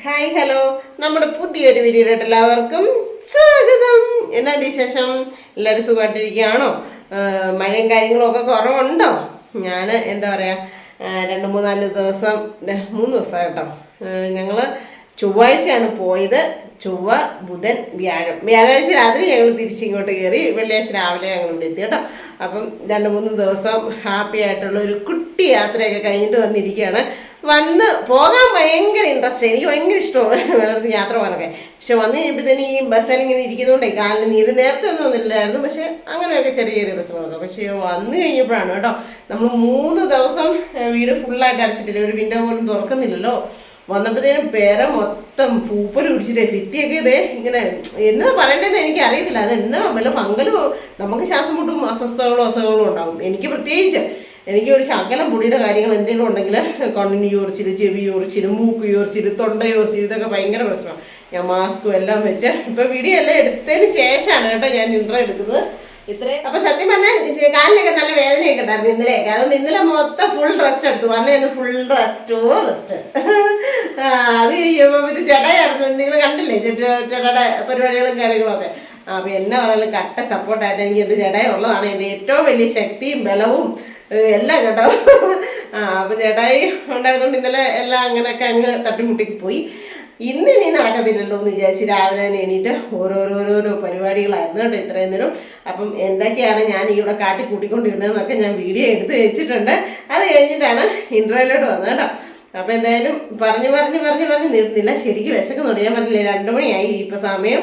Hi hello നമ്മുടെ പുതിയൊരു വീഡിയോയിലോട്ട് എല്ലാവർക്കും സ്വാഗതം. എന്നാ വിശേഷം? എല്ലാവരും സുഖമായിട്ടിരിക്കുകയാണോ? മഴയും കാര്യങ്ങളും ഒക്കെ കുറവുണ്ടോ? ഞാൻ എന്താ പറയുക, 2-3-4 ദിവസം 3 ദിവസം കേട്ടോ. ഞങ്ങൾ ചൊവ്വാഴ്ചയാണ് പോയത്. ചൊവ്വ, ബുധൻ, വ്യാഴാഴ്ച രാത്രി ഞങ്ങൾ തിരിച്ചിങ്ങോട്ട് കയറി. വെള്ളിയാഴ്ച രാവിലെ ഞങ്ങൾ ഇവിടെ എത്തി കേട്ടോ. അപ്പം 2-3 ദിവസം ഹാപ്പി ആയിട്ടുള്ള ഒരു കുട്ടി യാത്രയൊക്കെ കഴിഞ്ഞിട്ട് വന്നിരിക്കുകയാണ്. വന്ന് പോകാൻ ഭയങ്കര ഇൻട്രസ്റ്റ്, എനിക്ക് ഭയങ്കര ഇഷ്ടമാണ് വേറെ യാത്ര പോകാനൊക്കെ. പക്ഷെ വന്നു കഴിയുമ്പോഴത്തേന് ഈ ബസ്സിൽ ഇങ്ങനെ ഇരിക്കുന്നതുകൊണ്ടേ കാലിന് നീര് നേരത്തെ ഒന്നും വന്നില്ലായിരുന്നു. പക്ഷെ അങ്ങനെയൊക്കെ ചെറിയ ചെറിയ പ്രശ്നങ്ങളൊക്കെ. പക്ഷെ വന്നു കഴിഞ്ഞപ്പോഴാണ് കേട്ടോ, നമ്മൾ 3 ദിവസം വീട് ഫുള്ളായിട്ട് അടച്ചിട്ടില്ല, ഒരു വിൻഡോ പോലും തുറക്കുന്നില്ലല്ലോ. വന്നപ്പോഴത്തേനും പേര മൊത്തം പൂപ്പൽ പിടിച്ചിട്ടേ ഭിത്തിയൊക്കെ ഇതേ ഇങ്ങനെ എന്നാ പറയേണ്ടതെന്ന് എനിക്ക് അറിയത്തില്ല. അത് എന്നാ വല്ല ഫംഗലും നമുക്ക് ശ്വാസം മുട്ടും അസ്വസ്ഥതകളും അസുഖങ്ങളും ഉണ്ടാകും. എനിക്ക് പ്രത്യേകിച്ച് എനിക്ക് ഒരു ശകലം പൊടിയുടെ കാര്യങ്ങൾ എന്തെങ്കിലും ഉണ്ടെങ്കിൽ കണ്ണിന് ചോറിച്ചില്, ചെവി ചോറിച്ചില്, മൂക്ക് ചോറിച്ചില്, തൊണ്ട ചോറിച്ചില്, ഇതൊക്കെ ഭയങ്കര പ്രശ്നമാണ്. ഞാൻ മാസ്കും എല്ലാം വെച്ച് ഇപ്പം വീഡിയോ എല്ലാം എടുത്തതിന് ശേഷമാണ് കേട്ടോ ഞാൻ ഇൻട്രോ എടുക്കുന്നത്. ഇത്രയും അപ്പം സത്യം പറഞ്ഞാൽ കാലിനൊക്കെ നല്ല വേദനയൊക്കെ ഉണ്ടായിരുന്നു ഇന്നലെയൊക്കെ. അതുകൊണ്ട് ഇന്നലെ മൊത്തം ഫുൾ റെസ്റ്റ് എടുത്തു. വന്നേന്ന് ഫുൾ റെസ്റ്റ്. അത് കഴിയുമ്പോൾ ഇത് ജടയായിരുന്നു. നിങ്ങൾ കണ്ടില്ലേ ജടയുടെ പരിപാടികളും കാര്യങ്ങളൊക്കെ. അപ്പം എന്നെ പറഞ്ഞാലും കട്ട സപ്പോർട്ടായിട്ട് എനിക്ക് എൻ്റെ ജടയുള്ളതാണ് എൻ്റെ ഏറ്റവും വലിയ ശക്തിയും ബലവും എല്ലാം കേട്ടോ. അപ്പം ചേട്ടായി ഉണ്ടായതുകൊണ്ട് ഇന്നലെ എല്ലാം അങ്ങനെയൊക്കെ അങ്ങ് തട്ടിമുട്ടിക്ക് പോയി. ഇനി നടക്കത്തില്ലല്ലോ എന്ന് വിചാരിച്ച് രാവിലെ തന്നെ എണീറ്റ് ഓരോരോ പരിപാടികളായിരുന്നു കേട്ടോ ഇത്രയും നേരം. അപ്പം എന്തൊക്കെയാണ് ഞാൻ ഇവിടെ കാട്ടി കൂട്ടിക്കൊണ്ടിരുന്നതെന്നൊക്കെ ഞാൻ വീഡിയോ എടുത്ത് വെച്ചിട്ടുണ്ട്. അത് കഴിഞ്ഞിട്ടാണ് ഇൻ്റർവ്യൂലോട്ട് വന്നത് കേട്ടോ. അപ്പം എന്തായാലും പറഞ്ഞ് നിർത്തുന്നില്ല. ശരിക്കും വിശക്കുന്നുണ്ട്. ഞാൻ പറഞ്ഞില്ലേ 2 മണിയായി ഇപ്പം സമയം.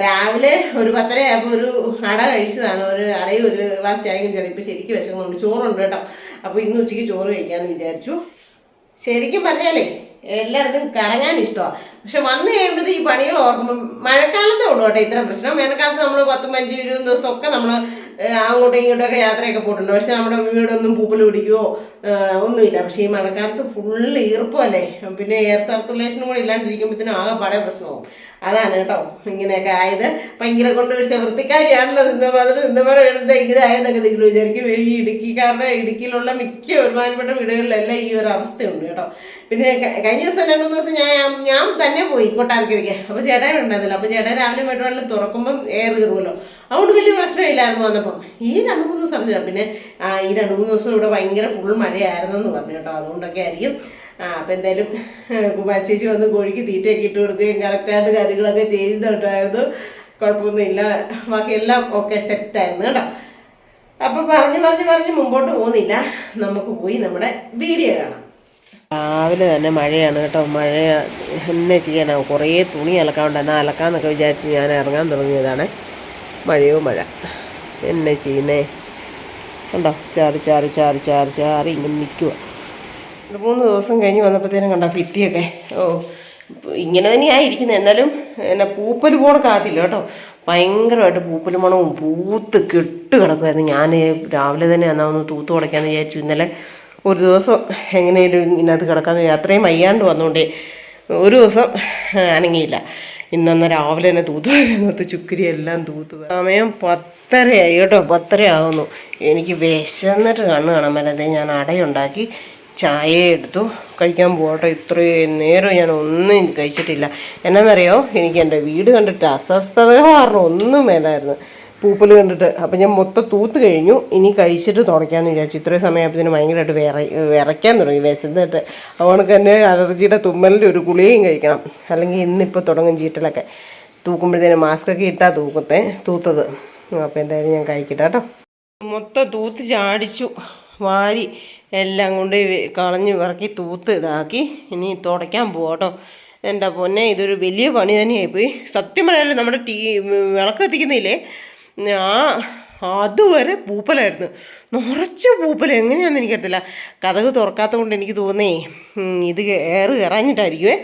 രാവിലെ ഒരു 10:30 ആയപ്പോൾ ഒരു അട കഴിച്ചതാണ്. ഒരു അടയും ഒരു ഗ്ലാസ് ചായയും ചേട്ടൻ. ഇപ്പം ശരിക്കും വിശക്കുന്നുണ്ട്. ചോറുണ്ട് കേട്ടോ. അപ്പോൾ ഇന്ന് ഉച്ചയ്ക്ക് ചോറ് കഴിക്കാമെന്ന് വിചാരിച്ചു. ശരിക്കും പറഞ്ഞാലേ എല്ലായിടത്തും കറങ്ങാൻ ഇഷ്ടമാണ്. പക്ഷെ വന്നു കഴിയുമ്പോഴത്തെ ഈ പണികൾ ഓർക്കുമ്പോൾ മഴക്കാലത്തേ ഉള്ളൂ കേട്ടോ ഇത്ര പ്രശ്നം. വേനൽക്കാലത്ത് നമ്മൾ 10-15-20 ദിവസമൊക്കെ നമ്മൾ അങ്ങോട്ടും ഇങ്ങോട്ടൊക്കെ യാത്രയൊക്കെ പോയിട്ടുണ്ട്. പക്ഷെ നമ്മുടെ വീടൊന്നും പൂപ്പൽ പിടിക്കുകയോ ഒന്നുമില്ല. പക്ഷേ ഈ മഴക്കാലത്ത് ഫുള്ള് ഈർപ്പമല്ലേ, പിന്നെ എയർ സർക്കുലേഷനും കൂടെ ഇല്ലാണ്ടിരിക്കുമ്പോഴത്തേനും ആകെ പടേ പ്രശ്നമാകും. അതാണ് കേട്ടോ ഇങ്ങനെയൊക്കെ ആയത്. ഭയങ്കര കൊണ്ടുപിടിച്ച വൃത്തിക്കാരിയാണല്ലോ നിന്നപാട് ഇതായെന്നൊക്കെ നിങ്ങൾ വിചാരിക്കും. ഈ ഇടുക്കിയിലുള്ള മിക്ക ഒരുമാനപ്പെട്ട വീടുകളിലെല്ലാം ഈ ഒരു അവസ്ഥയുണ്ട് കേട്ടോ. പിന്നെ കഴിഞ്ഞ ദിവസം 2-3 ദിവസം ഞാൻ തന്നെ പോയി കൊട്ടാരക്കരയ്ക്ക്. അപ്പോൾ ചേട്ടായി ഉണ്ടായിരുന്നില്ല. അപ്പോൾ ചേട്ടായി രാവിലെ വെള്ളം തുറക്കുമ്പം എയർ കയറുമല്ലോ, അതുകൊണ്ട് വലിയ പ്രശ്നമില്ലായിരുന്നു വന്നപ്പം. ഈ 2-3 ദിവസം അറിഞ്ഞില്ല. പിന്നെ ഈ 2-3 ദിവസം ഇവിടെ ഭയങ്കര ഫുൾ മഴയായിരുന്നെന്ന് പറഞ്ഞു കേട്ടോ. അതുകൊണ്ടൊക്കെ ആയിരിക്കും. അപ്പം എന്തായാലും കുമാരച്ചേച്ചി വന്ന് കോഴിക്ക് തീറ്റയൊക്കെ ഇട്ട് കൊടുക്കുകയും കറക്റ്റായിട്ട് കാര്യങ്ങളൊക്കെ ചെയ്തിട്ടുണ്ടായിരുന്നു. കുഴപ്പമൊന്നുമില്ല. ബാക്കിയെല്ലാം ഓക്കെ സെറ്റായിരുന്നു കേട്ടോ. അപ്പം പറഞ്ഞ് മുമ്പോട്ട് പോകുന്നില്ല. നമുക്ക് പോയി നമ്മുടെ വീഡിയോ കാണാം. രാവിലെ തന്നെ മഴയാണ് കേട്ടോ. മഴ എന്നെ ചെയ്യാനാവും. കുറേ തുണി അലക്കാനുണ്ട്. എന്നാൽ അലക്കാമെന്നൊക്കെ വിചാരിച്ച് ഞാൻ ഇറങ്ങാൻ തുടങ്ങിയതാണ്. മഴ എന്നെ ചെയ്യുന്നേ കണ്ടോ. ചാറി ഇങ്ങനെ നിൽക്കുക. 3 ദിവസം കഴിഞ്ഞ് വന്നപ്പോഴത്തേനും കണ്ടോ ഭിത്തിയൊക്കെ. ഇങ്ങനെ തന്നെയാണ് ഇരിക്കുന്നത്. എന്നാലും എന്നെ പൂപ്പൽ പോണക്കാത്തില്ല കേട്ടോ. ഭയങ്കരമായിട്ട് പൂപ്പൽ മണവും പൂത്ത് കെട്ട് കിടക്കുമായിരുന്നു. ഞാൻ രാവിലെ തന്നെ എന്നാൽ ഒന്ന് തൂത്ത് തുടയ്ക്കാമെന്ന് വിചാരിച്ചു. ഇന്നലെ ഒരു ദിവസം എങ്ങനെയും ഇതിനകത്ത് കിടക്കാമെന്ന്. അത്രയും വയ്യാണ്ട് വന്നുകൊണ്ടേ ഒരു ദിവസം അനങ്ങിയില്ല. ഇന്നന്ന് രാവിലെ തന്നെ തൂത്ത് ചുക്കിരി എല്ലാം തൂത്ത്. സമയം 10:30 ആയി കേട്ടോ. 10:30 ആകുന്നു. എനിക്ക് വിശന്നിട്ട് കണ്ണ് കാണാൻ മേലത്തെ ഞാൻ അടയുണ്ടാക്കി ചായ എടുത്തു കഴിക്കാൻ പോകട്ടോ. ഇത്രയും നേരം ഞാൻ ഒന്നും കഴിച്ചിട്ടില്ല. എന്നാന്നറിയോ, എനിക്ക് എൻ്റെ വീട് കണ്ടിട്ട് അസ്വസ്ഥത കാരണം ഒന്നും മേലായിരുന്നു, പൂപ്പൽ കണ്ടിട്ട്. അപ്പം ഞാൻ മൊത്തം തൂത്ത് കഴിഞ്ഞു. ഇനി കഴിച്ചിട്ട് തുടയ്ക്കാമെന്ന് വിചാരിച്ചു. ഇത്രയും സമയത്തിന് ഭയങ്കരമായിട്ട് വിറയ്ക്കാൻ തുടങ്ങി വിശന്നിട്ട്. അതുകൊണ്ട് തന്നെ അലർജിയുടെ തുമ്മലിൻ്റെ ഒരു ഗുളികയും കഴിക്കണം. അല്ലെങ്കിൽ ഇന്നിപ്പോൾ തുടങ്ങും ചീറ്റലൊക്കെ. തൂക്കുമ്പോഴത്തേനും മാസ്കൊക്കെ ഇട്ടാൽ തൂത്തത്. അപ്പോൾ എന്തായാലും ഞാൻ കഴിക്കട്ടെ കേട്ടോ. മൊത്തം തൂത്ത് ചാടിച്ചു വാരി എല്ലാം കൊണ്ട് കളഞ്ഞ് വിറക്കി തൂത്ത് ഇതാക്കി ഇനി തുടയ്ക്കാൻ പോകട്ടോ. എൻ്റെ പൊന്നെ ഇതൊരു വലിയ പണി തന്നെയായിപ്പോയി. സത്യം പറയാമല്ലോ, നമ്മുടെ വിളക്ക് കത്തിക്കുന്നില്ലേ, അതുവരെ പൂപ്പലായിരുന്നു. നിറച്ച് പൂപ്പൽ. എങ്ങനെയാണെന്ന് എനിക്കറിയത്തില്ല. കതക് തുറക്കാത്ത കൊണ്ട് എനിക്ക് തോന്നേ ഇത് എയർ കയറാഞ്ഞിട്ടായിരിക്കുമേ.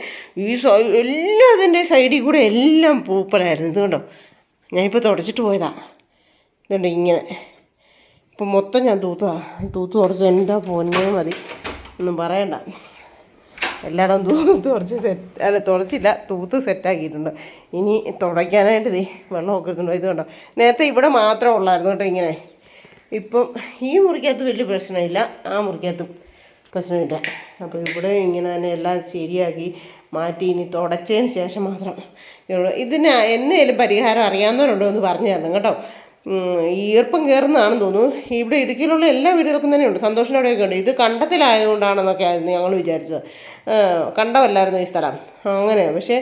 ഈ എല്ലാത്തിൻ്റെ സൈഡിൽ കൂടെ എല്ലാം പൂപ്പലായിരുന്നു. ഇത് കണ്ടോ, ഞാനിപ്പോൾ തുടച്ചിട്ട് പോയതാ. ഇതുണ്ട് ഇങ്ങനെ. ഇപ്പം മൊത്തം ഞാൻ തൂത്ത് തുടച്ച്. എന്താ പൊന്നേ മതി, ഒന്നും പറയണ്ട. എല്ലായിടവും തുടച്ചില്ല, തൂത്ത് സെറ്റാക്കിയിട്ടുണ്ട്. ഇനി തുടയ്ക്കാനായിട്ട് വെള്ളമൊക്കെ എടുത്തുണ്ടോ. ഇത് കണ്ടോ, നേരത്തെ ഇവിടെ മാത്രമേ ഉള്ളായിരുന്നു കേട്ടോ ഇങ്ങനെ. ഇപ്പം ഈ മുറിക്കകത്ത് വലിയ പ്രശ്നമില്ല, ആ മുറിക്കകത്തും പ്രശ്നമില്ല. അപ്പോൾ ഇവിടെ ഇങ്ങനെ തന്നെ എല്ലാം ശരിയാക്കി മാറ്റി ഇനി തുടച്ചതിന് ശേഷം മാത്രം ഇതിന് എന്നേലും പരിഹാരം അറിയാവുന്നവരുണ്ടോ എന്ന് പറഞ്ഞു തരണം കേട്ടോ. ഈർപ്പം കയറുന്നതാണെന്ന് തോന്നുന്നു. ഇവിടെ ഇടുക്കിയിലുള്ള എല്ലാ വീടുകൾക്കും തന്നെ ഉണ്ട്, സന്തോഷിനോടെയൊക്കെ ഉണ്ട്. ഇത് കണ്ടത്തിലായതുകൊണ്ടാണെന്നൊക്കെ ആയിരുന്നു ഞങ്ങൾ വിചാരിച്ചത്. കണ്ടമല്ലായിരുന്നു ഈ സ്ഥലം, അങ്ങനെ. പക്ഷേ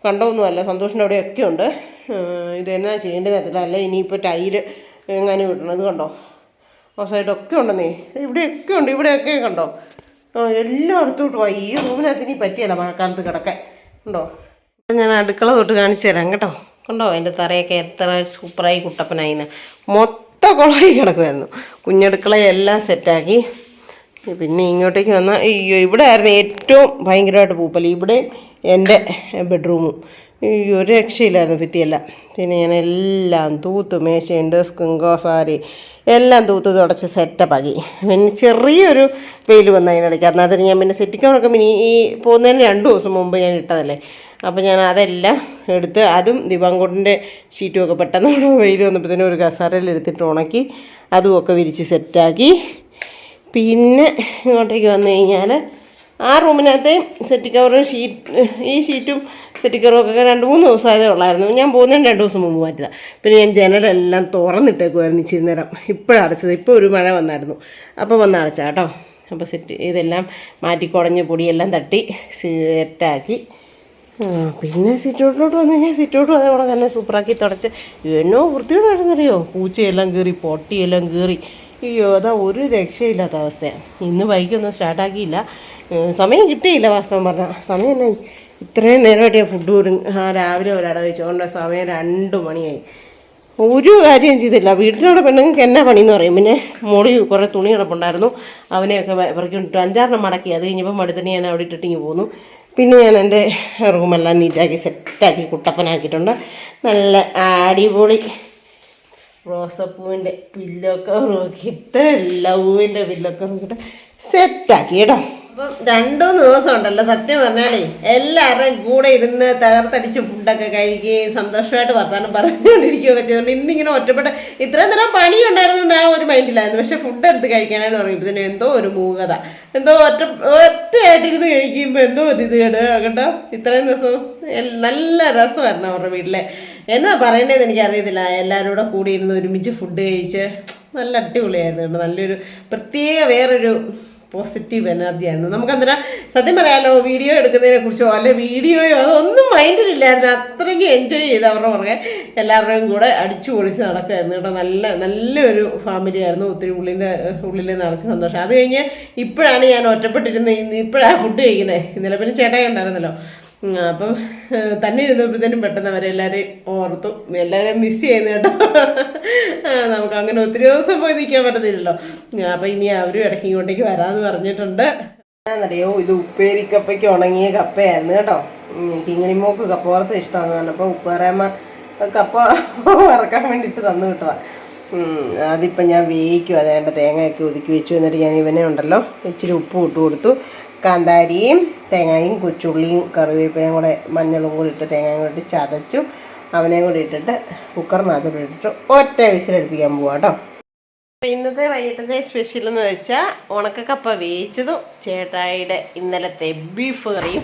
കണ്ടമൊന്നുമല്ല, സന്തോഷിൻ്റെ അവിടെയൊക്കെ ഉണ്ട്. ഇതെന്നാ ചെയ്യേണ്ടതല്ല. അല്ല ഇനിയിപ്പോൾ ടൈല് എങ്ങനെ വിടണത് കണ്ടോ, ആ സൈഡൊക്കെ ഉണ്ടെന്നേ, ഇവിടെയൊക്കെ ഉണ്ട്, ഇവിടെയൊക്കെ കണ്ടോ, എല്ലായിടത്തോട്ടും പോയി. ഈ റൂമിനകത്ത് ഇനി പറ്റിയല്ല മഴക്കാലത്ത് കിടക്കാൻ. ഉണ്ടോ, ഞാൻ അടുക്കള തൊട്ട് കാണിച്ചു തരാം കേട്ടോ. കണ്ടോ അതിൻ്റെ തറയൊക്കെ എത്ര സൂപ്പറായി കുട്ടപ്പനായിന്ന്. മൊത്തം കുളമായി കിടക്കുമായിരുന്നു. കുഞ്ഞടുക്കളയെല്ലാം സെറ്റാക്കി. പിന്നെ ഇങ്ങോട്ടേക്ക് വന്നാൽ അയ്യോ, ഇവിടെ ആയിരുന്നു ഏറ്റവും ഭയങ്കരമായിട്ട് പൂപ്പൽ. ഇവിടെ എൻ്റെ ബെഡ്റൂമും ഒരു രക്ഷയില്ലായിരുന്നു ഭിത്തിയെല്ലാം. പിന്നെ ഞാൻ എല്ലാം തൂത്ത്, മേശയും ഡെസ്കും കോസാരി എല്ലാം തൂത്ത് തുടച്ച് സെറ്റപ്പാക്കി. പിന്നെ ചെറിയൊരു വെയിൽ വന്നു അതിനിടയ്ക്ക്. അതിനകത്ത് ഞാൻ പിന്നെ സെറ്റിക്കോണൊക്കെ ഈ പോകുന്നതിന് 2 ദിവസം മുമ്പ് ഞാൻ ഇട്ടതല്ലേ. അപ്പോൾ ഞാൻ അതെല്ലാം എടുത്ത്, അതും ദിവാങ്കോട്ടിൻ്റെ ഷീറ്റുമൊക്കെ പെട്ടെന്ന് വെയിൽ വന്നപ്പോഴത്തേനും ഒരു കസാരയിൽ എടുത്തിട്ട് ഉണക്കി അതുമൊക്കെ വിരിച്ച് സെറ്റാക്കി. പിന്നെ ഇങ്ങോട്ടേക്ക് വന്നു കഴിഞ്ഞാൽ ആ റൂമിനകത്തെയും സെറ്റി കവറും ഈ ഷീറ്റും സെറ്റി കവറും ഒക്കെ 2-3 ദിവസമായതേ ഉള്ളായിരുന്നു. ഞാൻ പോകുന്നതിന് 2 ദിവസം മുമ്പ് മാറ്റിയതാണ്. പിന്നെ ഞാൻ ജനലെല്ലാം തുറന്നിട്ടേക്കുമായിരുന്നു ഇച്ചിരി നേരം. ഇപ്പോഴാണ് അടച്ചത്. ഇപ്പോൾ ഒരു മഴ വന്നായിരുന്നു, അപ്പോൾ വന്ന് അടച്ചാൽ കേട്ടോ. അപ്പോൾ ഇതെല്ലാം മാറ്റി കുടഞ്ഞ് പൊടിയെല്ലാം തട്ടി സെറ്റാക്കി. പിന്നെ സിറ്റൗട്ടിലോട്ട് വന്നു കഴിഞ്ഞാൽ സിറ്റൗട്ടും അതേപോലെ തന്നെ സൂപ്പറാക്കി തുടച്ച് എന്നോ വൃത്തിയോടെ ആയിരുന്നറിയോ. പൂച്ചയെല്ലാം കയറി, പൊട്ടിയെല്ലാം കയറി. അയ്യോ, അതാ ഒരു രക്ഷയില്ലാത്ത അവസ്ഥയാണ്. ഇന്ന് ബൈക്കൊന്നും സ്റ്റാർട്ടാക്കിയില്ല, സമയം കിട്ടിയില്ല. വാസ്തവം പറഞ്ഞാൽ സമയം എന്നായി, ഇത്രയും നേരമായിട്ട് ഞാൻ ഫുഡ് പോലും രാവിലെ ഒരട കഴിച്ചുകൊണ്ട് സമയം 2 മണിയായി. ഒരു കാര്യം ചെയ്തില്ല. വീട്ടിലുള്ള പെണ്ണുങ്ങൾക്ക് എന്നാ പണിയെന്ന് പറയും. പിന്നെ മോളി കുറേ തുണി കിടപ്പുണ്ടായിരുന്നു, അവനെയൊക്കെ പെറുക്കിട്ട് 5-6 മടക്കി. അത് കഴിഞ്ഞപ്പോൾ മടുത്തന്നെ ഞാൻ അവിടെ ഇട്ടിട്ടിങ്ങ് പോന്നു. പിന്നെ ഞാൻ എൻ്റെ റൂമെല്ലാം നീറ്റാക്കി സെറ്റാക്കി കുട്ടപ്പനാക്കിയിട്ടുണ്ട്. നല്ല അടിപൊളി റോസപ്പൂവിൻ്റെ പില്ലോ കവറൊക്കെ ഇട്ട്, ലവിൻ്റെ പില്ലോ കവറൊക്കെ ഇട്ട് സെറ്റാക്കി കേട്ടോ. അപ്പം 2-3 ദിവസം ഉണ്ടല്ലോ, സത്യം പറഞ്ഞാലേ എല്ലാവരുടെയും കൂടെ ഇരുന്ന് തകർത്തടിച്ച് ഫുഡൊക്കെ കഴിക്കുകയും സന്തോഷമായിട്ട് വർത്താനം പറഞ്ഞുകൊണ്ടിരിക്കുകയൊക്കെ ചെയ്തുകൊണ്ട് ഇന്നിങ്ങനെ ഒറ്റപ്പെട്ട ഇത്രയും നേരം പണി ഉണ്ടായിരുന്നുകൊണ്ട് ആ ഒരു മൈൻഡിലായിരുന്നു. പക്ഷേ ഫുഡ് എടുത്ത് കഴിക്കാനായിട്ട് പറയുമ്പോൾ ഇതിന് എന്തോ ഒരു മൂകത, എന്തോ ഒറ്റയായിട്ടിരുന്ന് കഴിക്കുമ്പോൾ എന്തോ ഒരു ഇത് കേട്ടോ. ഇത്രയും ദിവസം നല്ല രസമായിരുന്നു അവരുടെ വീട്ടിലെ. എന്നാ പറയേണ്ടതെന്ന് എനിക്കറിയത്തില്ല. എല്ലാവരും കൂടെ കൂടി ഇരുന്ന് ഒരുമിച്ച് ഫുഡ് കഴിച്ച് നല്ല അടിപൊളിയായിരുന്നു കേട്ടോ. നല്ലൊരു പ്രത്യേക വേറൊരു പോസിറ്റീവ് എനർജി ആയിരുന്നു. നമുക്കന്നേരം സത്യം പറയാമല്ലോ, വീഡിയോ എടുക്കുന്നതിനെ കുറിച്ചോ അല്ലെ വീഡിയോയോ അതൊന്നും മൈൻഡിലില്ലായിരുന്നു. അത്രയ്ക്ക് എൻജോയ് ചെയ്ത് അവരുടെ പുറകെ എല്ലാവരുടെയും കൂടെ അടിച്ചു പൊളിച്ച് നടക്കുമായിരുന്നു കേട്ടോ. നല്ലൊരു ഫാമിലി ആയിരുന്നു. ഒത്തിരി ഉള്ളിൽ നിറച്ച് സന്തോഷം. അത് കഴിഞ്ഞ് ഇപ്പോഴാണ് ഞാൻ ഒറ്റപ്പെട്ടിരുന്നത്, ഇപ്പോഴാണ് ഫുഡ് കഴിക്കുന്നത്. ഇന്നലെ പിന്നെ ചേട്ടായി ഉണ്ടായിരുന്നല്ലോ. അപ്പം തന്നെ ഇരുന്നപ്പോഴത്തേനും പെട്ടെന്ന് അവരെല്ലാവരെയും ഓർത്തു, എല്ലാവരെയും മിസ് ചെയ്യുന്നു കേട്ടോ. നമുക്ക് അങ്ങനെ ഒത്തിരി ദിവസം പോയി നിൽക്കാൻ പറ്റത്തില്ലല്ലോ. അപ്പം ഇനി അവരും ഇടയ്ക്ക് ഇങ്ങോട്ടേക്ക് വരാമെന്ന് പറഞ്ഞിട്ടുണ്ട്. എന്നറിയോ, ഇത് ഉപ്പേരിക്കപ്പയ്ക്ക് ഉണങ്ങിയ കപ്പയായിരുന്നു കേട്ടോ. കിങ്ങിണിമോക്ക് കപ്പ വറുത്ത് ഇഷ്ടമാണെന്ന് പറഞ്ഞപ്പോൾ ഉപ്പേറയമ്മ കപ്പ വറക്കാൻ വേണ്ടിയിട്ട് തന്നു കിട്ടതാണ്. അതിപ്പം ഞാൻ വേവിക്കും. അതേണ്ട തേങ്ങയൊക്കെ ഒതുക്കി വെച്ചു. എന്നിട്ട് ഞാൻ ഇവനെ ഉണ്ടല്ലോ ഇച്ചിരി ഉപ്പ് ഇട്ട് കൊടുത്തു. കാന്താരിയും തേങ്ങയും കൊച്ചുള്ളിയും കറിവേപ്പിലയും കൂടെ മഞ്ഞളും കൂടി ഇട്ട് തേങ്ങയും കൂടി ഇട്ട് ചതച്ചു. അവനെയും കൂടി ഇട്ടിട്ട് കുക്കറിനകത്തോട്ട് ഇട്ടിട്ട് ഒറ്റ വിസിലടുപ്പിക്കാൻ പോവാം കേട്ടോ. അപ്പോൾ ഇന്നത്തെ വൈകിട്ടത്തെ സ്പെഷ്യൽ എന്ന് വെച്ചാൽ ഉണക്കക്കപ്പ വേവിച്ചതും ചേട്ടായിയുടെ ഇന്നലത്തെ ബീഫ് കറിയും.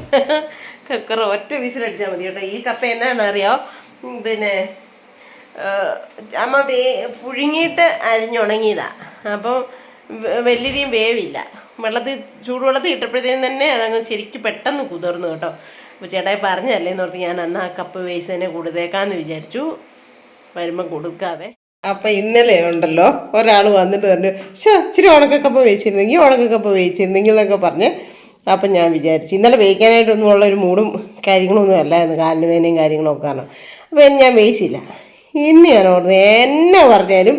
കുക്കർ ഒറ്റ വിസിലടിച്ചാൽ മതി കേട്ടോ. ഈ കപ്പ എന്നാണ് അറിയാമോ, പിന്നെ അമ്മ പുഴുങ്ങിയിട്ട് അരിഞ്ഞുണങ്ങിയതാണ്. അപ്പോൾ വലിയധികം വേവില്ല. ചൂടുവെള്ളത്തിൽ ഇട്ടപ്പോഴത്തേനും തന്നെ അതങ്ങ് ശരിക്കും പെട്ടെന്ന് കുതിർന്നു കേട്ടോ. അപ്പോൾ ചേട്ടായി പറഞ്ഞതല്ലേന്ന് ഓർത്ത് ഞാൻ അന്ന് ആ കപ്പ് വേവിച്ചതിനെ കൊടുത്തേക്കാന്ന് വിചാരിച്ചു. വരുമ്പോൾ കൊടുക്കാവേ. അപ്പം ഇന്നലെ ഉണ്ടല്ലോ ഒരാൾ വന്നിട്ട് പറഞ്ഞു, ഇച്ചിരി ഉണക്കക്കപ്പ വേവിച്ചിരുന്നെങ്കിൽ എന്നൊക്കെ പറഞ്ഞ്. അപ്പം ഞാൻ വിചാരിച്ചു ഇന്നലെ വേവിക്കാനായിട്ടൊന്നും ഉള്ളൊരു മൂടും കാര്യങ്ങളൊന്നും അല്ലായിരുന്നു, കാലിന് വേനയും കാര്യങ്ങളൊക്കെ കാരണം. അപ്പോൾ ഞാൻ വേവിച്ചില്ല. ഇന്ന് ഞാൻ ഓർന്നു എന്നെ പറഞ്ഞാലും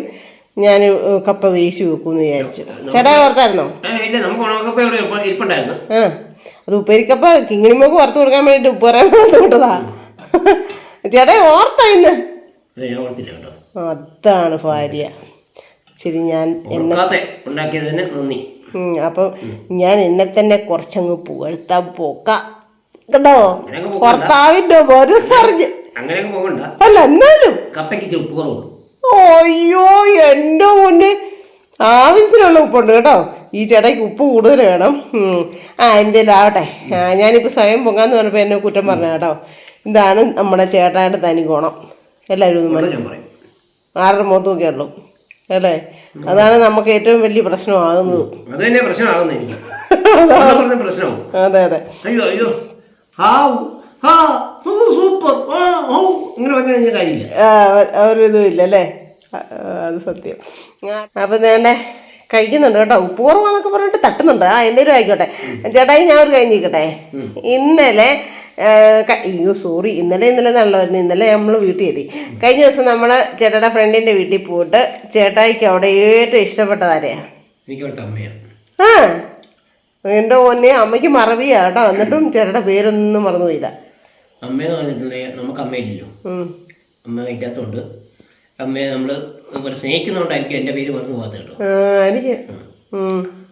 ഞാൻ കപ്പ വേവിച്ച് വെക്കുമെന്ന് വിചാരിച്ചു. ചേട്ടാ ഓർത്തായിരുന്നോ? അത് ഉപ്പേരിക്കപ്പ കിങ്ങിണിമോക്ക് വറുത്ത് കൊടുക്കാൻ വേണ്ടിയിട്ട് ഉപ്പേറാൻ വിട്ടതാ. ചേട്ടാ ഓർത്താ ഇന്ന്? അതാണ് ഭാര്യ. ശരി, ഞാൻ അപ്പം ഞാൻ എന്നെ തന്നെ കുറച്ചങ്ങ് പുകഴ്ത്താൻ പോക്കാം കേട്ടോ. ഭർത്താവിൻ്റെ മനസ്സറിഞ്ഞ് അല്ല എന്നാലും. അയ്യോ എൻ്റെ മുന്നേ ആവശ്യത്തിനുള്ള ഉപ്പുണ്ട് കേട്ടോ. ഈ ചേട്ടായിക്ക് ഉപ്പ് കൂടുതൽ വേണം. എൻ്റെ ആവട്ടെ. ഞാനിപ്പോൾ സ്വയം പൊങ്ങാന്ന് പറഞ്ഞപ്പോൾ എന്നെ കുറ്റം പറഞ്ഞു കേട്ടോ. ഇതാണ് നമ്മുടെ ചേട്ടായുടെ തനി ഗുണം. എല്ലാവരും ഒന്ന് മനസ്സിലാക്കും. ആരുടെ മുഖത്തൊക്കെ ഉള്ളൂ അല്ലേ? അതാണ് നമുക്ക് ഏറ്റവും വലിയ പ്രശ്നമാകുന്നത്. അതെ അതെ. അവരിതും ഇല്ല അല്ലേ? അത് സത്യം. അപ്പം വേണ്ടേ കഴിക്കുന്നുണ്ട് കേട്ടോ. ഉപ്പ് കുറവാന്നൊക്കെ പറഞ്ഞിട്ട് തട്ടുന്നുണ്ട്. എന്തേലും ആയിക്കോട്ടെ. ചേട്ടായി ഞാൻ ഒരു കാര്യം ചെയ്യിക്കട്ടെ. ഇന്നലെ ഇന്നലെ നല്ലതാണല്ലോ. ഇന്നലെ നമ്മൾ വീട്ടിൽ എത്തി. കഴിഞ്ഞ ദിവസം നമ്മൾ ചേട്ടായുടെ ഫ്രണ്ടിൻ്റെ വീട്ടിൽ പോയിട്ട് ചേട്ടായിക്ക് അവിടെ ഏറ്റവും ഇഷ്ടപ്പെട്ടതാരെയാ? എൻ്റെ മോനെ അമ്മയ്ക്ക് മറവിയാ കേട്ടോ. എന്നിട്ടും ചേട്ടയുടെ പേരൊന്നും മറന്നുപോയില്ല. അമ്മയെന്ന് പറഞ്ഞിട്ടുണ്ടെങ്കിൽ നമുക്ക് അമ്മയില്ലല്ലോ. അമ്മ ഇല്ലാത്തതുകൊണ്ട് അമ്മയെ നമ്മൾ സ്നേഹിക്കുന്നതുകൊണ്ടായിരിക്കും എൻ്റെ പേര് മറന്നു പോകാത്ത കേട്ടോ. എനിക്ക്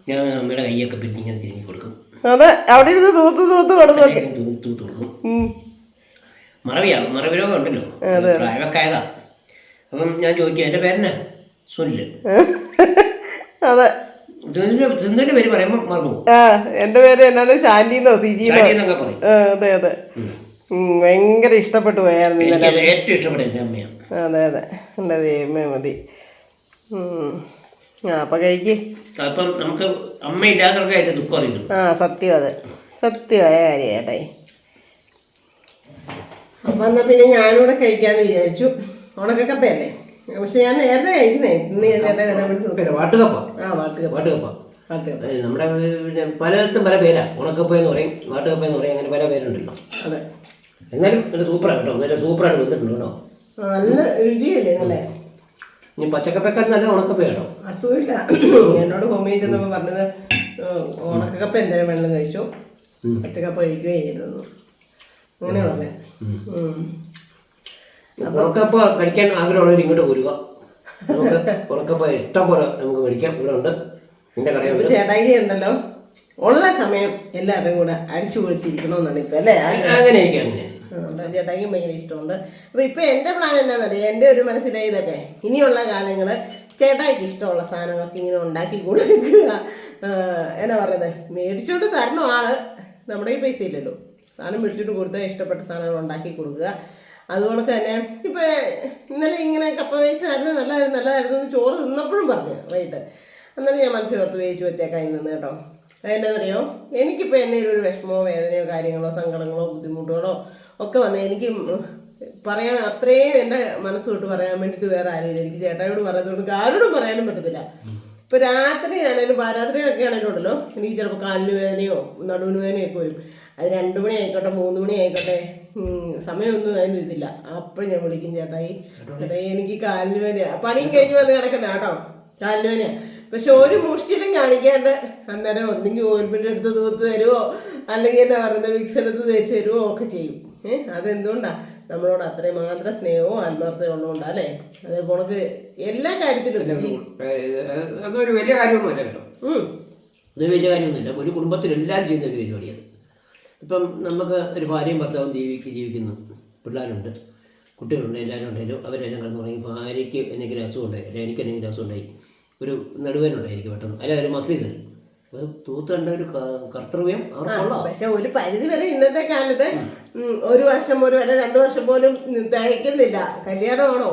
ഞാൻ അമ്മയുടെ കൈയൊക്കെ പിടിച്ച് ഇങ്ങനെ തിരിഞ്ഞു കൊടുക്കും. അതെ, അവിടെ ഇരുന്ന് തൂത്ത് കൊടുക്കും. മറവി രോഗം ഉണ്ടല്ലോ, പ്രായമൊക്കെ ആയതാ. അപ്പം ഞാൻ ചോദിക്കുക എൻ്റെ പേരെന്നാ? സുനില്. അതെ, സുനിലിന്റെ പേര് പറയുമ്പോൾ മറന്നു. എൻ്റെ പേര് എന്നാണ്? ശാന്തിന്നോ സിജിന്നോ പറയും. അതെ അതെ. ഭയങ്കര ഇഷ്ടപ്പെട്ടു പോയായിരുന്നു ഇന്നലെ. ഏറ്റവും ഇഷ്ടപ്പെട്ട എൻ്റെ അമ്മയാണ്. അതെ അതെ, എൻ്റെ ദൈവമേ മതി. അപ്പം കഴിക്ക്. അപ്പം നമുക്ക് അമ്മയില്ലാത്തവർക്ക് അതിൻ്റെ ദുഃഖം അറിയില്ല. സത്യം, അത് സത്യമായ കാര്യം ചേട്ടായി. അപ്പം എന്നാൽ പിന്നെ ഞാനിവിടെ കഴിക്കാമെന്ന് വിചാരിച്ചു. ഉണക്കക്കപ്പയല്ലേ? പക്ഷെ ഞാൻ നേരത്തെ കഴിക്കുന്നേ. ഇന്ന് ചേട്ടാ വാട്ടുകപ്പ. വാട്ടുകപ്പ നമ്മുടെ പലയിടത്തും പല പേരാ. ഉണക്കപ്പ എന്ന് പറയും, വാട്ടുകപ്പ എന്ന് പറയും, അങ്ങനെ പല പേരുണ്ടല്ലോ. അതെ, എന്നാലും നല്ല സൂപ്പറാണ് കേട്ടോ. നല്ല സൂപ്പറായിട്ട് വെച്ചിട്ടുണ്ട് കേട്ടോ. നല്ല രുചിയല്ലേ? നല്ല ഇനി പച്ചക്കപ്പക്കാർ നല്ല ഉണക്കപ്പ കേട്ടോ. അസുഖമില്ല. എന്നോട് ഹോമിയോ ചെന്നപ്പോൾ പറഞ്ഞത് ഉണക്കക്കപ്പ എന്തായാലും വെള്ളം കഴിച്ചു, പച്ചക്കപ്പ കഴിക്കുകയും ചെയ്തിരുന്നു. അങ്ങനെ പറഞ്ഞേ. ഉണക്കപ്പ കഴിക്കാൻ ആഗ്രഹമുള്ളവർ ഇങ്ങോട്ട് പോരുക. നമുക്ക് ഉണക്കപ്പ ഇഷ്ടം പോലെ നമുക്ക് മേടിക്കാം. ഇവിടെ ഉണ്ട് എൻ്റെ കടയിൽ. ചേട്ടായി ഉണ്ടല്ലോ, ഉള്ള സമയം എല്ലാവരും കൂടെ അടിച്ചു പൊളിച്ചിരിക്കണമെന്നാണ് ഇപ്പം അല്ലേ? അങ്ങനെ അങ്ങനെ ചേട്ടായിക്കും ഭയങ്കര ഇഷ്ടമുണ്ട്. അപ്പോൾ ഇപ്പം എൻ്റെ പ്ലാൻ എന്നാന്നറിയാം, എൻ്റെ ഒരു മനസ്സിലെ ഇതൊക്കെ ഇനിയുള്ള കാലങ്ങൾ ചേട്ടായിക്ക് ഇഷ്ടമുള്ള സാധനങ്ങളൊക്കെ ഇങ്ങനെ ഉണ്ടാക്കി കൊടുക്കുക. എന്നാ പറയുന്നത്, മേടിച്ചോണ്ട് തരണം ആള്, നമ്മുടെ ഈ പൈസ ഇല്ലല്ലോ. സാധനം മേടിച്ചോണ്ട് കൊടുത്താൽ ഇഷ്ടപ്പെട്ട സാധനങ്ങൾ ഉണ്ടാക്കി കൊടുക്കുക. അതുകൊണ്ട് തന്നെ ഇപ്പം ഇന്നലെ ഇങ്ങനെ കപ്പ വേവിച്ചായിരുന്നു, നല്ലതായിരുന്നു എന്ന് ചോറ് തിന്നപ്പോഴും പറഞ്ഞു വൈകിട്ട്. എന്നാലും ഞാൻ മനസ്സിൽ ഓർത്ത് വേവിച്ച് വെച്ചേക്കാം ഇന്ന് കേട്ടോ. അതെന്താണെന്നറിയോ, എനിക്കിപ്പോൾ എന്തെങ്കിലും ഒരു വിഷമമോ വേദനയോ കാര്യങ്ങളോ സങ്കടങ്ങളോ ബുദ്ധിമുട്ടുകളോ ഒക്കെ വന്നാൽ എനിക്ക് പറയാൻ അത്രയും എൻ്റെ മനസ്സ് തൊട്ട് പറയാൻ വേണ്ടിയിട്ട് വേറെ ആരും. എനിക്ക് ചേട്ടായോട് പറയുന്നതുകൊണ്ട് ആരോടും പറയാനും പറ്റത്തില്ല. ഇപ്പോൾ രാത്രിയാണേലും പാരാത്രിയൊക്കെ ആണെങ്കിലും ഉണ്ടല്ലോ, എനിക്ക് ചിലപ്പോൾ കാലിന് വേദനയോ നടുവിന് വേദനയൊക്കെ വരും. അത് 2 മണി ആയിക്കോട്ടെ 3 മണി ആയിക്കോട്ടെ, സമയമൊന്നും അതിന് ഇതില്ല. അപ്പം ഞാൻ വിളിക്കും, ചേട്ടായി എനിക്ക് കാലിന് വേദന. പണിയും കഴിഞ്ഞ് വന്ന് കിടക്കുന്ന കേട്ടോ, കാലിന് വേദനയാണ്. പക്ഷെ ഒരു മുഷിലും കാണിക്കാണ്ട് അന്നേരം ഒന്നെങ്കിൽ ഓയിൽമെൻ്റ് എടുത്ത് തൂത്ത് തരുമോ, അല്ലെങ്കിൽ എന്താ പറയുന്നത് വിക്സ് എടുത്ത് തേച്ച് തരുമോ ഒക്കെ ചെയ്യും. അതെന്തുകൊണ്ടാണ്? നമ്മളോട് അത്രയും മാത്രം സ്നേഹവും ആത്മാർത്ഥതയും ഉള്ളതുകൊണ്ടാണ് അല്ലേ? അതേപോലെ എല്ലാ കാര്യത്തിലും അതൊരു വലിയ കാര്യമൊന്നുമല്ല കേട്ടോ. അതൊരു വലിയ കാര്യമൊന്നുമില്ല. ഒരു കുടുംബത്തിൽ എല്ലാവരും ചെയ്യുന്ന ഒരു പരിപാടിയാണ്. ഇപ്പം നമുക്ക് ഒരു ഭാര്യയും ഭർത്താവും ജീവിക്കുന്നു, പിള്ളേരുണ്ട്, കുട്ടികളുണ്ട്, എല്ലാവരും ഉണ്ടെങ്കിലും അവരെല്ലാം കിടന്നു തുടങ്ങി. ഭാര്യയ്ക്ക് എന്തെങ്കിലും അസുഖം ഉണ്ടായി, അല്ലെങ്കിൽ എനിക്ക് എന്തെങ്കിലും അസുഖം ഉണ്ടായി, ഒരു നടുവേനുണ്ടായി എനിക്ക് പെട്ടെന്ന്, അല്ല ഒരു മസിൽ കയറി, അത് തൂത്തേണ്ട ഒരു കർത്തവ്യം അവർക്കുള്ള. പക്ഷെ ഒരു പരിധി വരെ ഇന്നത്തെ കാലത്ത് 1 വർഷം പോലും അല്ല 2 വർഷം പോലും തികയ്ക്കുന്നില്ല. കല്യാണമാണോ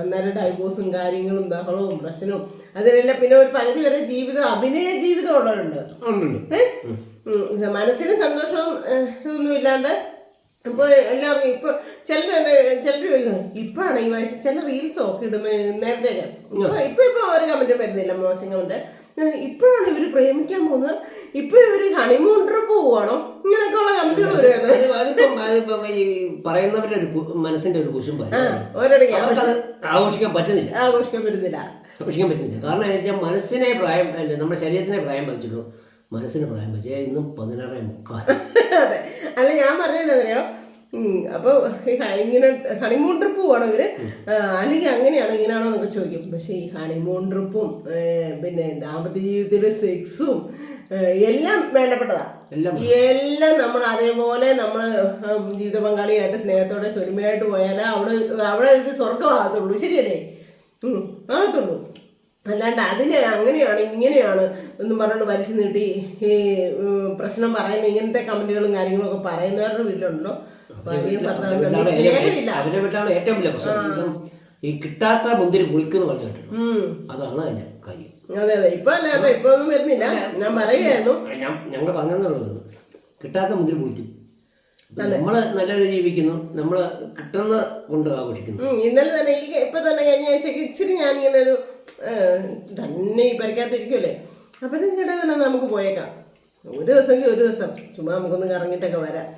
അന്നേരം ഡൈവോഴ്സും കാര്യങ്ങളും ബഹളവും പ്രശ്നവും അതിനെല്ലാം. പിന്നെ ഒരു പരിധി വരെ ജീവിതം, അഭിനയ ജീവിതം ഉള്ളവരുണ്ട്. മനസ്സിന് സന്തോഷവും ഇതൊന്നും ഇല്ലാണ്ട് ഇപ്പോൾ എല്ലാവർക്കും ഇപ്പോൾ ചിലർ ചോദിക്കും, ഇപ്പോഴാണ് ഈ വയസ്സ് ചില റീൽസോ ഒക്കെ ഇടുമ്പോൾ നേരത്തേക്ക് ഇപ്പൊ ഒരു കമൻറ്റും വരുന്നില്ല, മോശം കമൻറ്റ്. ഇപ്പോഴാണ് ഇവർ പ്രേമിക്കാൻ പോകുന്നത്, ഇപ്പൊ ഇവര് ഹണിമൂൺ ട്രിപ്പ് പോവാണോ, ഇങ്ങനെയൊക്കെ ഉള്ള കമന്റുകൾ വരുന്നത്. പറയുന്നവരുടെ ഒരു മനസ്സിന്റെ ഒരു കുശുമ്പ ആഘോഷിക്കാൻ പറ്റുന്നില്ല. കാരണം എന്താ വെച്ചാൽ മനസ്സിനെ പ്രായം, നമ്മുടെ ശരീരത്തിനെ പ്രായം പറ്റിച്ചുള്ളൂ, മനസ്സിന് പ്രായം വെച്ചാൽ ഇന്നും 16:45. അതെ, അല്ല ഞാൻ പറഞ്ഞറിയോ, അപ്പോൾ ഇങ്ങനെ ഹണിമൂൺ ട്രിപ്പ് പോവാണോ ഇവര്, അല്ലെങ്കിൽ അങ്ങനെയാണോ ഇങ്ങനെയാണോ എന്നൊക്കെ ചോദിക്കും. പക്ഷെ ഈ ഹണിമൂൺ ട്രിപ്പും പിന്നെ ദാമ്പത്യ ജീവിതത്തിലെ സെക്സും എല്ലാം വേണ്ടപ്പെട്ടതാ. എല്ലാം നമ്മൾ അതേപോലെ നമ്മൾ ജീവിത പങ്കാളിയായിട്ട് സ്നേഹത്തോടെ സ്വരുമയായിട്ട് പോയാൽ അവിടെ ഇത് സ്വർഗമാകത്തുള്ളൂ. ശരിയല്ലേ? ആകത്തുള്ളൂ. അല്ലാണ്ട് അതിന് അങ്ങനെയാണ് ഇങ്ങനെയാണ് എന്നും പറഞ്ഞുകൊണ്ട് വലിച്ചു നീട്ടി ഈ പ്രശ്നം പറയുന്ന ഇങ്ങനത്തെ കമന്റുകളും കാര്യങ്ങളും ഒക്കെ പറയുന്നവരുടെ വീട്ടിലുണ്ടല്ലോ ഭാര്യയും ഭർത്താവും തമ്മിൽ സ്നേഹമില്ല. അവരുടെ വീട്ടിലാണ് ഏറ്റവും വലിയ പ്രശ്നം. ഈ കിട്ടാത്ത മുന്തിരി പുളിക്കെന്ന് പറഞ്ഞു കേട്ടിട്ടുണ്ട്. അതാണ് അതിന്റെ കാര്യം. അതെ അതെ, ഇപ്പൊ അല്ല കേട്ടോ, ഇപ്പൊ ഒന്നും വരുന്നില്ല. ഞാൻ പറയുമായിരുന്നു, ഞങ്ങൾ പറഞ്ഞെന്നുള്ളത് കിട്ടാത്ത മുന്തിരി പുളിക്കും. നമ്മള് നല്ലൊരു ജീവിക്കുന്നു, നമ്മള് കിട്ടുന്ന കൊണ്ട് ആഘോഷിക്കുന്നു. ഇന്നലെ തന്നെ ഇപ്പൊ തന്നെ കഴിഞ്ഞ ആഴ്ചക്ക് ഇച്ചിരി ഞാനിങ്ങനെ ഒരു തന്നെ ഈ പരിക്കാത്തിരിക്കുമല്ലേ, അപ്പോഴത്തേക്കും ചേട്ടാ വേണം നമുക്ക് പോയേക്കാം, ഒരു ദിവസമെങ്കിൽ ഒരു ദിവസം ചുമ്മാ നമുക്കൊന്ന് കറങ്ങിയിട്ടൊക്കെ വരാം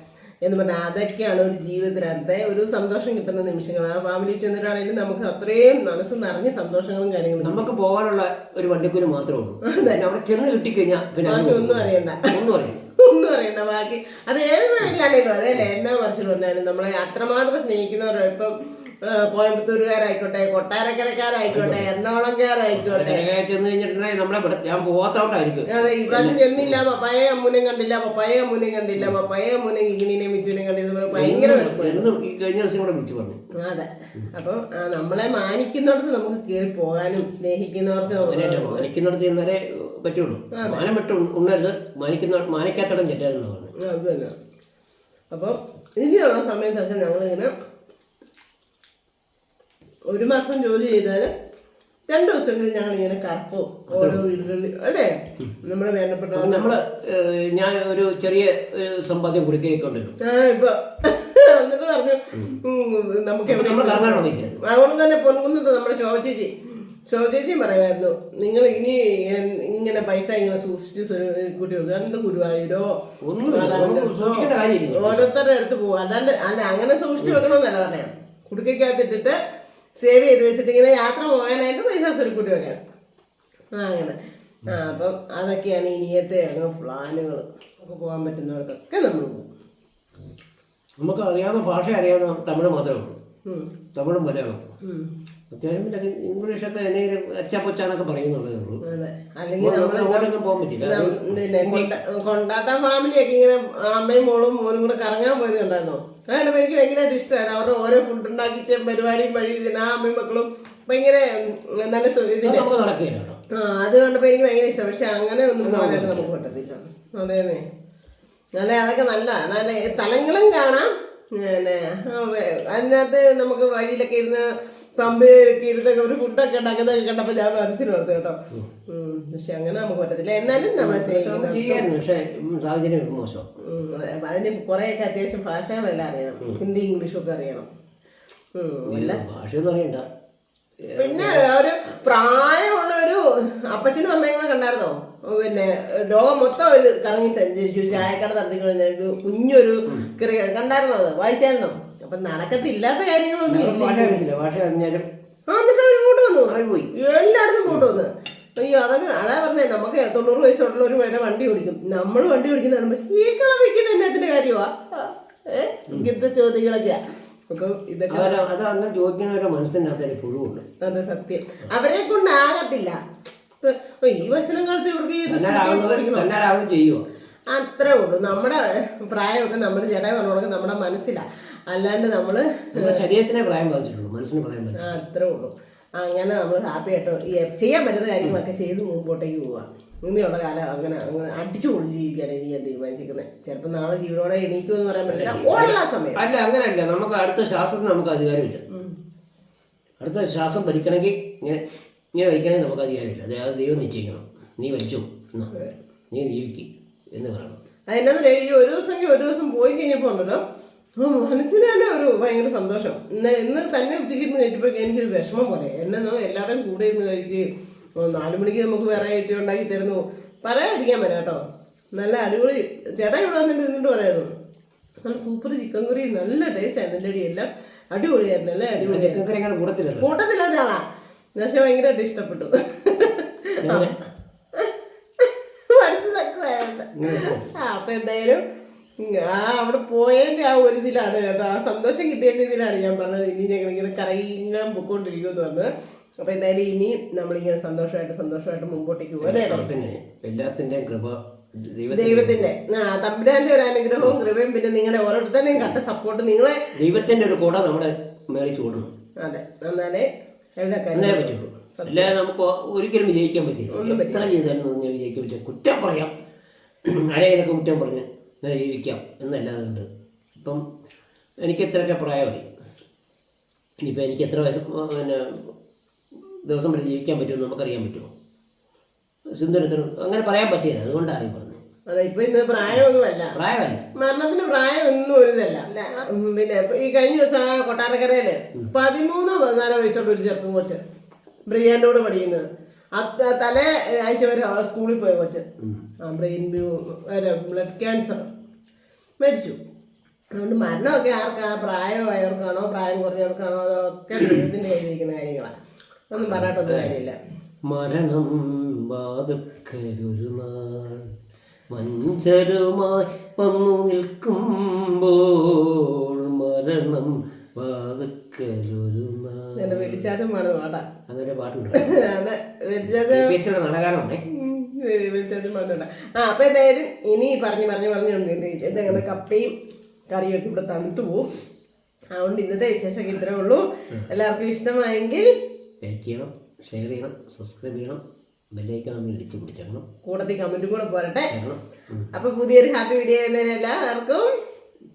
എന്ന് പറഞ്ഞാൽ അതൊക്കെയാണ് ഒരു ജീവിതത്തിനകത്തെ ഒരു സന്തോഷം കിട്ടുന്ന നിമിഷങ്ങൾ. ആ ഫാമിലി ചെന്നിട്ടാണെങ്കിലും നമുക്ക് അത്രയും മനസ്സ് നിറഞ്ഞ സന്തോഷങ്ങളും കാര്യങ്ങളും. നമുക്ക് പോകാനുള്ള ഒരു വണ്ടിക്കൂലി മാത്രമേ ഉള്ളൂ. അവിടെ ചെന്ന് കിട്ടിക്കഴിഞ്ഞാൽ പിന്നെ ഒന്നും അറിയണ്ട, ഒന്നും അറിയണ്ട ബാക്കി. അത് ഏത് വീട്ടിലാണേലും അതെയല്ലേ, എന്നാ മറിച്ച് പറഞ്ഞാലും നമ്മളെ അത്രമാത്രം സ്നേഹിക്കുന്നവരോ, ഇപ്പം കോയമ്പത്തൂരുകാരായിക്കോട്ടെ, കൊട്ടാരക്കരക്കാരായിക്കോട്ടെ, എറണാകുളംകാരായിക്കോട്ടെ, ചെന്ന് കഴിഞ്ഞിട്ടുണ്ടെങ്കിൽ നമ്മളെ ഞാൻ പോകാത്തോണ്ടായിരിക്കും. അതെ, ഈ പ്രാവശ്യം ചെന്നില്ല, പപ്പായ അമ്മൂനെയും കണ്ടില്ല, പപ്പായ അമ്മൂനെയും കണ്ടില്ല, പപ്പായ അമ്മൂനെ കിങ്ങിനെയും മിച്ചുവിനെയും കണ്ടില്ല, ഭയങ്കര ഈ കഴിഞ്ഞ ദിവസം കൂടെ വിളിച്ചു പറഞ്ഞു. അതെ, അപ്പം നമ്മളെ മാനിക്കുന്നിടത്ത് നമുക്ക് കയറി പോകാനും സ്നേഹിക്കുന്നവർക്ക് മാനിക്കുന്നിടത്ത് ചെന്നാലേ പറ്റുള്ളൂ. മാനം വിട്ട് ഉണ്ണരുത്, മാനിക്കാത്തടം ചെറ്റാരെന്ന് പറഞ്ഞു. അത് തന്നെ. അപ്പം ഇനിയുള്ള സമയത്തൊക്കെ ഞങ്ങളിങ്ങനെ ഒരു മാസം ജോലി ചെയ്താൽ 2 ദിവസങ്ങളിൽ ഞങ്ങളിങ്ങനെ കറക്കും ഓരോ വീടുകളിൽ, അല്ലേ? നമ്മുടെ വേണ്ടപ്പെട്ട ഞാൻ ഒരു ചെറിയ സമ്പാദ്യം കുടിക്കൊണ്ടിരുന്നു. ഇപ്പൊ എന്നിട്ട് പറഞ്ഞു നമുക്ക് അതുകൊണ്ട് തന്നെ പൊൻകുന്നത് നമ്മുടെ ശോഭചേച്ചിയും പറയുമായിരുന്നു, നിങ്ങൾ ഇനി ഇങ്ങനെ പൈസ ഇങ്ങനെ സൂക്ഷിച്ച് കൂട്ടി വെക്കുക, രണ്ട് ഗുരുവായൂരോ ഓരോരുത്തരുടെ അടുത്ത് പോകും. അല്ല അങ്ങനെ സൂക്ഷിച്ച് വെക്കണമെന്നല്ല പറയാം, കുടുക്കകത്തിട്ടിട്ട് സേവ് ചെയ്ത് വെച്ചിട്ട് ഇങ്ങനെ യാത്ര പോകാനായിട്ട് പൈസ സ്വരുക്കൂട്ടി വെക്കാൻ. അങ്ങനെ അപ്പം അതൊക്കെയാണ് ഇനിയത്തെ പ്ലാനുകൾ. ഒക്കെ പോകാൻ പറ്റുന്നവർക്കൊക്കെ നമ്മൾ പോകും. നമുക്ക് അറിയാവുന്ന ഭാഷ അറിയാവുന്ന തമിഴ് മാത്രമേ ഉള്ളൂ, തമിഴും മലയാളം. അത്യാവശ്യം പിന്നെ ഇംഗ്ലീഷൊക്കെ എന്തെങ്കിലും അച്ചാപ്പൊച്ചാന്നൊക്കെ പറയുന്നുള്ളതേ ഉള്ളൂ. അല്ലെങ്കിൽ പോകാൻ പറ്റില്ല. പിന്നെ കൊണ്ടാട്ട ഫാമിലിയൊക്കെ ഇങ്ങനെ അമ്മയും മോളും മോനും കൂടെ കറങ്ങാൻ പോയത് കണ്ടായിരുന്നോ? അതുകൊണ്ട് എനിക്ക് ഭയങ്കരമായിട്ട് ഇഷ്ടമായത് അവരുടെ ഓരോ ഫുഡ് ഉണ്ടാക്കിച്ച പരിപാടിയും വഴിയിരുന്ന ആ അമ്മയും മക്കളും ഭയങ്കര നല്ല ഇതില്ല. അത് കണ്ടപ്പോൾ എനിക്ക് ഭയങ്കര ഇഷ്ടം. പക്ഷെ അങ്ങനെ ഒന്നും പോകാനായിട്ട് നമുക്ക് പറ്റത്തില്ല. അതേന്നെ, നല്ല അതൊക്കെ നല്ല നല്ല സ്ഥലങ്ങളും കാണാം. പിന്നെ അതിനകത്ത് നമുക്ക് വഴിയിലൊക്കെ ഇരുന്ന് പമ്പിലൊക്കെ ഇരുന്നൊക്കെ ഒരു ഫുഡൊക്കെ ഉണ്ടാക്കുന്നതൊക്കെ കണ്ടപ്പോൾ ഞാൻ മനസ്സിൽ ഓർത്തു കേട്ടോ. പക്ഷെ അങ്ങനെ നമുക്ക് പറ്റത്തില്ല. എന്നാലും നമ്മളെ അതിന് കുറേയൊക്കെ അത്യാവശ്യം ഭാഷകളെല്ലാം അറിയണം, ഹിന്ദി ഇംഗ്ലീഷും ഒക്കെ അറിയണം. പിന്നെ ഒരു പ്രായമുള്ള ഒരു അപ്പച്ചനും അമ്മയും കൂടെ കണ്ടായിരുന്നോ? പിന്നെ ലോകം മൊത്തം ഒരു കറങ്ങി സഞ്ചരിച്ചു, ചായക്കട നടത്തി കഴിഞ്ഞ കുഞ്ഞൊരു കണ്ടായിരുന്നോ? അത് വായിച്ചായിരുന്നോ? അപ്പൊ നടക്കത്തില്ലാത്ത കാര്യങ്ങളൊന്നും എന്നിട്ട് അവര് പോട്ട് വന്നു, എല്ലായിടത്തും പോട്ട് വന്നു. അയ്യോ അതൊക്കെ അതാ പറഞ്ഞേ, നമുക്ക് 90 വയസ്സുള്ള ഒരു വരെ വണ്ടി ഓടിക്കും. നമ്മൾ വണ്ടി ഓടിക്കുന്ന കാണുമ്പോ ഈ കളവയ്ക്കുന്ന എന്നത്തിന്റെ കാര്യമാ ഇങ്ങനത്തെ ചോദ്യങ്ങളൊക്കെയാ. അപ്പൊ ഇതൊക്കെ അതെ സത്യം, അവരെ കൊണ്ടാകത്തില്ല. ഈ വശനം കാലത്ത് ഇവർക്ക് ചെയ്യുമോ? അത്രേ ഉള്ളൂ. നമ്മുടെ പ്രായമൊക്കെ നമ്മുടെ ചേട്ടാ പറഞ്ഞോളൊക്കെ നമ്മുടെ മനസ്സിലാ, അല്ലാണ്ട് നമ്മള് ശരീരത്തിനെ പ്രായം ബാധിച്ചിട്ടുള്ളൂ, മനസ്സിന് പ്രായം ബാധിച്ചു. അത്രേ ഉള്ളൂ. അങ്ങനെ നമ്മൾ ഹാപ്പി ആയിട്ടോ ചെയ്യാൻ പറ്റുന്ന കാര്യങ്ങളൊക്കെ ചെയ്ത് മുമ്പോട്ടേക്ക് പോവുക. ഇനിയുള്ള കാലം അങ്ങനെ അടിച്ചു പൊളിച്ച് ജീവിക്കാനാണ് ഞാൻ തീരുമാനിച്ചിരിക്കുന്നത്. ചിലപ്പോൾ നാളെ ജീവനോടെ എണീക്കുമെന്ന് പറയാൻ പറ്റില്ല, ഉള്ള സമയം. അല്ല അങ്ങനെയല്ല, നമുക്ക് അടുത്ത ശ്വാസത്തിന് നമുക്ക് അധികാരമില്ല. അടുത്ത ശ്വാസം ഭരിക്കണമെങ്കിൽ ഇങ്ങനെ വലിക്കണമെങ്കിൽ നമുക്ക് അധികാരമില്ല. അതായത് ദൈവം നിശ്ചയിക്കണം, നീ വലിച്ചു നീ ജീവിക്കും എന്ന് പറയണം. അതെന്നാ ഈ ഒരു ദിവസം പോയി കഴിഞ്ഞപ്പോൾ ഉണ്ടല്ലോ മനസ്സിന് തന്നെ ഒരു ഭയങ്കര സന്തോഷം. ഇന്ന് തന്നെ ഉച്ചയ്ക്ക് ഇരുന്ന് കഴിച്ചപ്പോൾ എനിക്കൊരു വിഷമം പോലെ. എന്നോ എല്ലാവരും കൂടെ ഇരുന്ന് കഴിക്കുകയും 4 മണിക്ക് നമുക്ക് വെറൈറ്റി ഉണ്ടാക്കി തരുന്നു പറയാതിരിക്കാൻ പറ്റും കേട്ടോ. നല്ല അടിപൊളി ചേട്ടാ ഇവിടെ വന്നിട്ട് പറയായിരുന്നു, നല്ല സൂപ്പർ ചിക്കൻ കറി, നല്ല ടേസ്റ്റ് ആയിരുന്നു. എൻ്റെ അടിയെല്ലാം അടിപൊളിയായിരുന്നു, നല്ല അടിപൊളിയായിരുന്നു. കൂട്ടത്തില്ലാത്ത ആളാ, പക്ഷെ ഭയങ്കരമായിട്ട് ഇഷ്ടപ്പെട്ടു. പഠിച്ചു തക്കുവായിരുന്നു. അപ്പൊ എന്തായാലും അവിടെ പോയതിൻ്റെ ആ ഒരു ഇതിലാണ് കേട്ടോ, ആ സന്തോഷം കിട്ടിയതിൻ്റെ ഇതിലാണ് ഞാൻ പറഞ്ഞത്. ഇനി ഞങ്ങളിങ്ങനെ കറങ്ങാൻ പൊക്കോണ്ടിരിക്കുമെന്ന് പറഞ്ഞത്. അപ്പൊ എന്തായാലും ഇനി നമ്മളിങ്ങനെ സന്തോഷമായിട്ട് മുമ്പോട്ടേക്ക് പോകാം. എല്ലാത്തിൻ്റെയും കൃപ ദൈവത്തിന്റെ തമ്പുരാന്റെ ഒരു അനുഗ്രഹവും കൃപയും പിന്നെ നിങ്ങളുടെ ഓരോരുത്തരുടെയും കട്ട സപ്പോർട്ട്, നിങ്ങളെ ദൈവത്തിന്റെ ഒരു കൂടെ നമ്മുടെ മേളിൽ ചൂടണം. അതെ, എന്നാലേ എല്ലാ കാര്യം അല്ലാതെ നമുക്ക് ഒരിക്കലും വിജയിക്കാൻ പറ്റില്ല. എത്ര ചെയ്താലും ഞാൻ വിജയിക്കാൻ പറ്റില്ല. കുറ്റം പറയാം, ആരെയൊക്കെ കുറ്റം പറഞ്ഞ് ഞാൻ ജീവിക്കാം എന്നല്ലാതെ ഉണ്ട്. ഇപ്പം എനിക്ക് എത്രയൊക്കെ പ്രായമായി, ഇനിയിപ്പോൾ എനിക്ക് എത്ര വയസ്സ് പിന്നെ ദിവസം വരെ ജീവിക്കാൻ പറ്റുമെന്ന് നമുക്കറിയാൻ പറ്റുമോ? സിന്ധുവിന് അങ്ങനെ പറയാൻ പറ്റില്ല. അതുകൊണ്ടായി പറഞ്ഞു. അതെ, ഇപ്പൊ ഇന്ന് പ്രായമൊന്നുമല്ല, പ്രായമല്ല, മരണത്തിന് പ്രായം ഒന്നും ഒരിതല്ല. പിന്നെ ഈ കഴിഞ്ഞ ദിവസം ആ കൊട്ടാരക്കരയില് 13-14 വയസ്സുള്ള ഒരു ചെറുപ്പം കൊച്ച് ബ്രിയാൻഡോട് പഠിക്കുന്നത്, തലേ ആഴ്ച വരെ സ്കൂളിൽ പോയ കൊച്ച്, ബ്രെയിൻ ബ്ലഡ് ക്യാൻസർ മരിച്ചു. അതുകൊണ്ട് മരണമൊക്കെ ആർക്കാ, പ്രായമായവർക്കാണോ പ്രായം കുറഞ്ഞവർക്കാണോ, അതൊക്കെ ദൈവത്തിന്റെ കയ്യിലിരിക്കുന്ന കാര്യങ്ങളാണ്. ഒന്നും പറഞ്ഞിട്ടൊന്നും കാര്യമില്ല. മരണം വാതുക്കലൊരു നാൾ മഞ്ചരുമായി വന്നു നിൽക്കുമ്പോൾ, മരണം വാതുക്കലൊരു നാൾ. വെളിച്ചാറ്റം പാടുന്ന പാട്ടാ. അങ്ങനെ പാട്ടുണ്ട്. അതെ, വെളിച്ചാറ്റം നടക്കാനുണ്ട്. വെളിച്ചാറ്റം പാട്ടുണ്ട്. അപ്പൊ എന്തായാലും ഇനി പറഞ്ഞുകൊണ്ട് ഇതങ്ങനെ കപ്പയും കറിയൊക്കെ ഇവിടെ തണുത്തു പോവും. അതുകൊണ്ട് ഇന്നത്തെ വിശേഷമൊക്കെ ഇത്രേ ഉള്ളൂ. എല്ലാവർക്കും ഇഷ്ടമായെങ്കിൽ ലൈക്ക് ചെയ്യണം, ഷെയർ ചെയ്യണം, സബ്സ്ക്രൈബ് ചെയ്യണം, ബെല്ലൈക്കൺ ഇടിച്ചു പിടിച്ചേക്കണം, കൂടത്തിൽ കമന്റും കൂടെ പോരട്ടെ. അപ്പൊ പുതിയൊരു ഹാപ്പി വീഡിയോ എല്ലാവർക്കും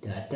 ടാറ്റ.